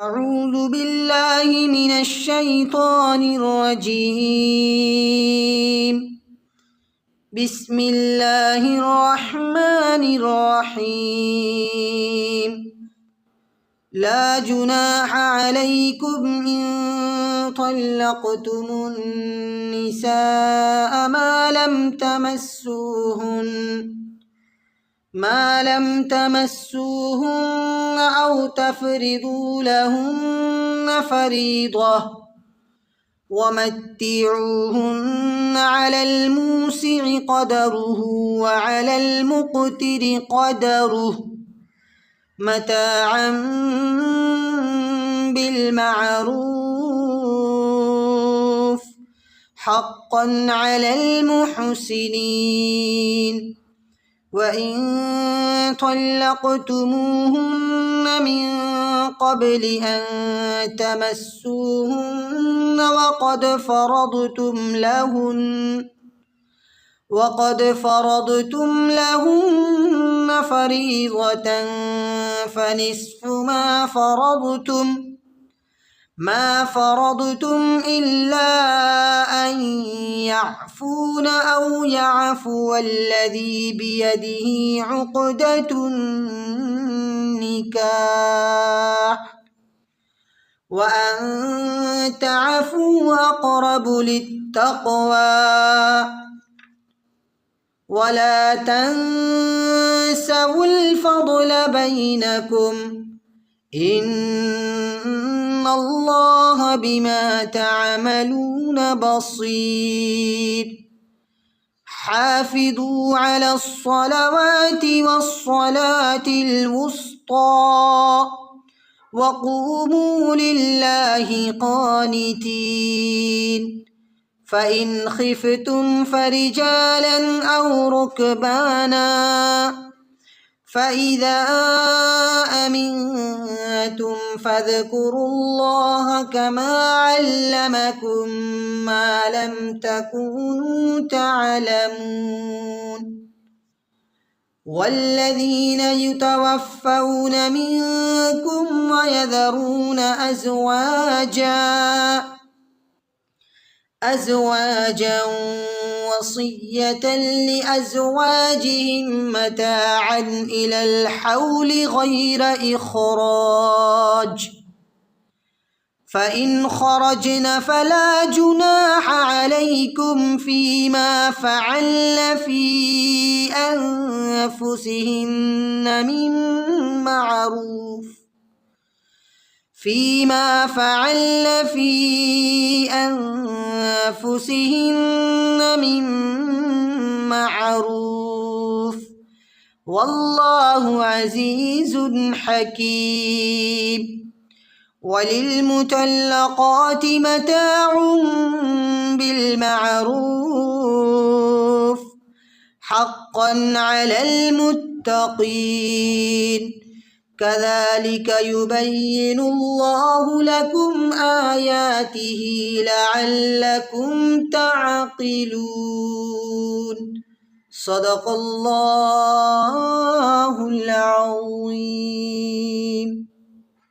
أعوذ بالله من الشيطان الرجيم. بسم الله الرحمن الرحيم. لا جناح عليكم إن طلقتم النساء ما لم تمسوهن أو تفرضوا لهن فريضة، ومتعوهن على الموسع قدره وعلى المقتر قدره متاعا بالمعروف حقا على المحسنين. وإن طلقتموهن من قبل أن تمسوهن وقد فرضتم لهن فريضة فنصف ما فرضتم إلا أن يعفون أو يعفو الذي بيده عقدة النكاح، وأن تعفوا أقرب للتقوى. ولا تنسوا الفضل بينكم إن الله بما تعملون بصير. حافظوا على الصلوات والصلاة الوسطى وقوموا لله قانتين. فإن خفتم فرجالا أو ركبانا، فإذا أمنتم فاذكروا الله كما علمكم ما لم تكونوا تعلمون. والذين يتوفون منكم ويذرون أزواجا وصية لأزواجهم متاعا إلى الحول غير إخراج، فإن خرجن فلا جناح عليكم فيما فعلن في أنفسهن من معروف، والله عزيز حكيم. وللمطلقات متاع بالمعروف حقا على المتقين. كذلك يبين الله لكم آياته لعلكم تعقلون. صدق الله العظيم.